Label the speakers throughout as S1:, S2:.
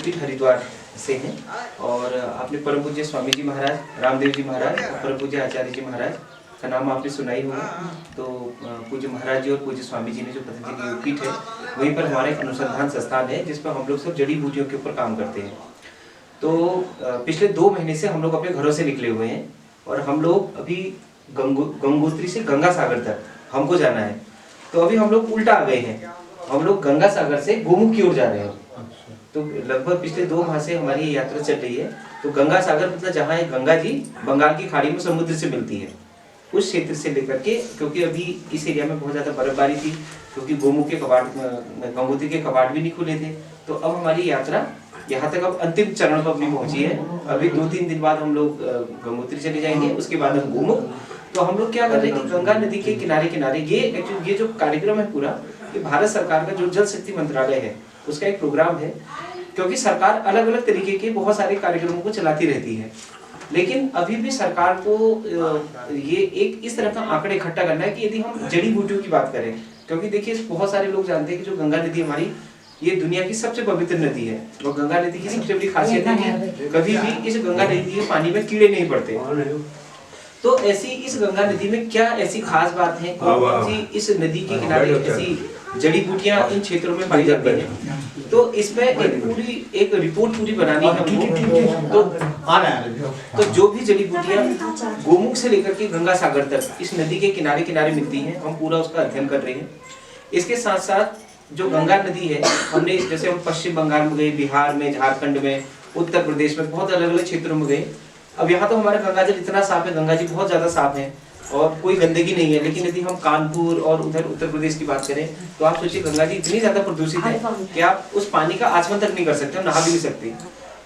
S1: हरिद्वार से हैं और अपने परम पूज्य स्वामी जी महाराज, रामदेव जी महाराज और परम पूज्य आचार्य जी महाराज का नाम आपने सुना ही होगा। तो पूज्य महाराज जी और पूज्य स्वामी जी ने जो पतंजलि योगपीठ है वहीं पर हमारा एक अनुसंधान संस्थान है जिस पर हम लोग सब जड़ी बूटियों के ऊपर काम करते हैं। तो पिछले 2 महीने से हम लोग अपने घरों से निकले हुए हैं और हम लोग अभी गंगोत्री से गंगा सागर तक हमको जाना है। तो अभी हम लोग उल्टा आ गए हैं, हम लोग गंगा सागर से गोमुख की ओर जा रहे हैं। तो लगभग पिछले 2 माह से हमारी ये यात्रा चल रही है। तो गंगा सागर मतलब जहाँ गंगा जी बंगाल की खाड़ी में समुद्र से मिलती है, उस क्षेत्र से लेकर के, क्योंकि अभी इस एरिया में बहुत ज्यादा बर्फबारी थी, क्योंकि गोमुख के कपाट, गंगोत्री के कपाट भी नहीं खुले थे। तो अब हमारी यात्रा यहाँ तक अब अंतिम चरण पर अपनी पहुंची है। अभी 2-3 दिन बाद हम लोग गंगोत्री चले जाएंगे, उसके बाद हम गोमुख। तो हम लोग क्या कर रहे हैं कि गंगा नदी के किनारे किनारे ये जो कार्यक्रम है पूरा, ये भारत सरकार का जो जल शक्ति मंत्रालय है उसका एक प्रोग्राम है। क्योंकि सरकार अलग अलग तरीके के बहुत सारे कार्यक्रमों को चलाती रहती है, लेकिन अभी भी सरकार को ये एक इस तरह का आंकड़े इकट्ठा करना है कि यदि हम जड़ी बूटियों की बात करें, क्योंकि देखिए बहुत सारे लोग जानते हैं कि जो गंगा नदी हमारी ये दुनिया की सबसे पवित्र नदी है। और गंगा नदी की सबसे बड़ी खासियत है कि कभी भी इस गंगा नदी के पानी में कीड़े नहीं पड़ते। तो ऐसी इस गंगा नदी में क्या ऐसी खास बात है, कौन सी इस नदी के किनारे ऐसी जड़ी बूटियां इन क्षेत्रों में पाई जाती हैं, तो इसमें एक रिपोर्ट पूरी बनानी है हमको। तो जो भी जड़ी बूटियां गोमुख से लेकर के गंगा सागर तक इस नदी के किनारे किनारे मिलती हैं, हम पूरा उसका अध्ययन कर रहे हैं। इसके साथ साथ जो गंगा नदी है, हमने जैसे हम पश्चिम बंगाल में गए, बिहार में, झारखंड में, उत्तर प्रदेश में, बहुत अलग अलग क्षेत्रों में गए। अब यहाँ तो हमारा गंगा जल इतना साफ है, गंगा जी बहुत ज्यादा साफ है और कोई गंदगी नहीं है। लेकिन यदि हम कानपुर और उधर उत्तर प्रदेश की बात करें तो आप सोचिए गंगा जी इतनी ज्यादा प्रदूषित है कि आप उस पानी का आचमन तक नहीं कर सकते, हम नहा भी नहीं सकते।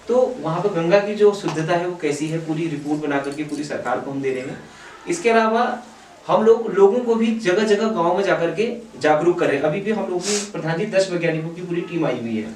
S1: तो वहाँ पर गंगा की जो शुद्धता है वो कैसी है, पूरी रिपोर्ट बना करके पूरी सरकार को हम दे रहे हैं। इसके अलावा हम लोगों को भी जगह जगह गाँव में जाकर के जागरूक करें। अभी भी हम लोग की प्रधान जी 10 वैज्ञानिकों की पूरी टीम आई हुई है।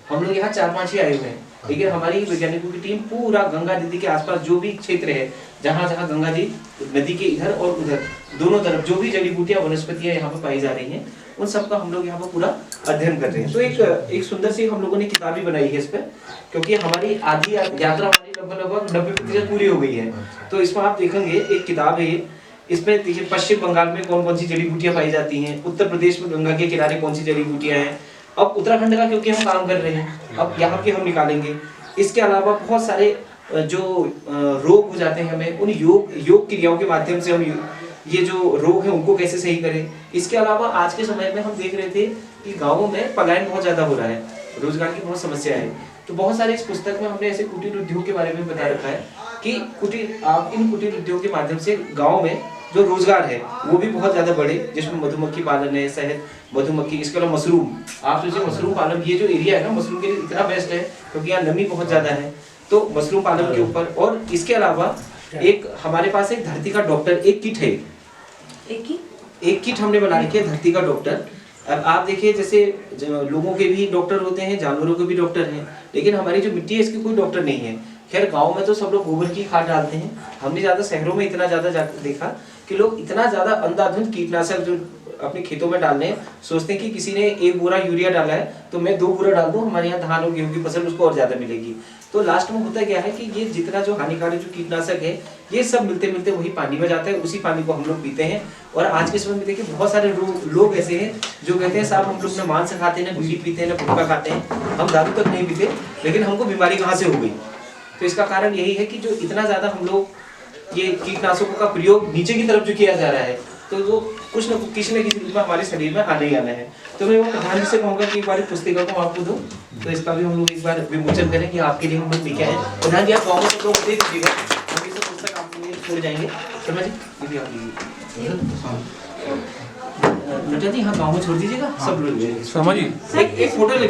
S1: हम लोग यहाँ 4-5 ही आए हुए हैं, लेकिन हमारी वैज्ञानिकों की टीम पूरा गंगा नदी के आसपास जो भी क्षेत्र है, जहाँ जहाँ गंगा जी नदी के इधर और उधर दोनों तरफ जो भी जड़ी बूटियां वनस्पतियां यहाँ पर पाई जा रही हैं, उन सबका हम लोग यहाँ पर पूरा अध्ययन कर रहे हैं। तो एक सुंदर सी हम लोगों ने किताब भी बनाई है इस पर, क्योंकि हमारी आधी यात्रा हमारी लगभग 90% पूरी हो गई है। तो इसमें आप देखेंगे एक किताब है, इसमें देखिए पश्चिम बंगाल में कौन कौन सी जड़ी बूटियां पाई जाती हैं, उत्तर प्रदेश में गंगा के किनारे कौन सी जड़ी बूटियां हैं। अब उत्तराखंड का क्योंकि हम काम कर रहे हैं, अब यहाँ के हम निकालेंगे। इसके अलावा बहुत सारे जो रोग हो जाते हैं, हमें उन योग क्रियाओं के माध्यम से हम ये जो रोग है उनको कैसे सही करें। इसके अलावा आज के समय में हम देख रहे थे कि गाँवों में पलायन बहुत ज्यादा हो रहा है, रोजगार की बहुत समस्या है। तो बहुत सारे इस पुस्तक में हमने ऐसे कुटीर उद्योग के बारे में बता रखा है कि इन कुटीर उद्योग के माध्यम से गाँव में जो रोजगार है वो भी बहुत ज्यादा बढ़े, जिसमें मधुमक्खी पालन है, शहद, मधुमक्खी, इसके अलावा मशरूम। आप सोचिए मशरूम पालन, ये जो एरिया है ना मशरूम के लिए इतना बेस्ट है क्योंकि यहाँ नमी बहुत ज्यादा है। तो मशरूम पालन के ऊपर, और इसके अलावा एक हमारे पास एक धरती का डॉक्टर एक किट है, एक किट हमने बना रखी है धरती का डॉक्टर। अब आप देखिए जैसे लोगों के भी डॉक्टर होते हैं, जानवरों के भी डॉक्टर हैं, लेकिन हमारी जो मिट्टी है इसकी कोई डॉक्टर नहीं है। खैर गांव में तो सब लोग गोबर की खाद डालते हैं, हमने ज्यादा शहरों में इतना ज्यादा देखा कि लोग इतना ज्यादा अंधाधुंध कीटनाशक जो अपने खेतों में डालने हैं, सोचते हैं कि किसी ने 1 बोरा यूरिया डाला है तो मैं 2 बोरा डाल दूं, हमारे यहाँ धान और गेहूं की फसल उसको और ज्यादा मिलेगी। तो लास्ट में होता क्या है कि ये जितना जो हानिकारक जो कीटनाशक है ये सब मिलते मिलते वही पानी में जाता है, उसी पानी को हम लोग पीते हैं। और आज के समय में देखिए बहुत सारे लोग ऐसे हैं जो कहते हैं साहब हम लोग ना मांस खाते हैं, ना बीड़ी पीते हैं, ना गुटखा खाते हैं, हम दारू तक नहीं पीते, लेकिन हमको बीमारी कहाँ से हो गई। तो इसका कारण यही है कि जो इतना ज्यादा हम लोग ये कीटनाशकों का प्रयोग नीचे की तरफ जो किया जा रहा है, तो वो कुछ न किसी न किसी रूप में हमारे शरीर में आने ही आना है। तो मैं वो प्रधान जी से कहूँगा कि एक बार पुस्तिका को आपको दूं, तो इसका भी हम लोग एक बार विमोचन करें कि आपके लिए हम लोग लिखे हैं। प्रधान जी आप गाँव में सब लोग दे दीजिएगा, हम ये सब पुस्तक आपके लिए छोड़ जाएंगे। शर्मा जी ये भी आप लीजिए, नटा जी हाँ गाँव में छोड़ दीजिएगा सब लोग।
S2: शर्मा जी
S1: एक फोटो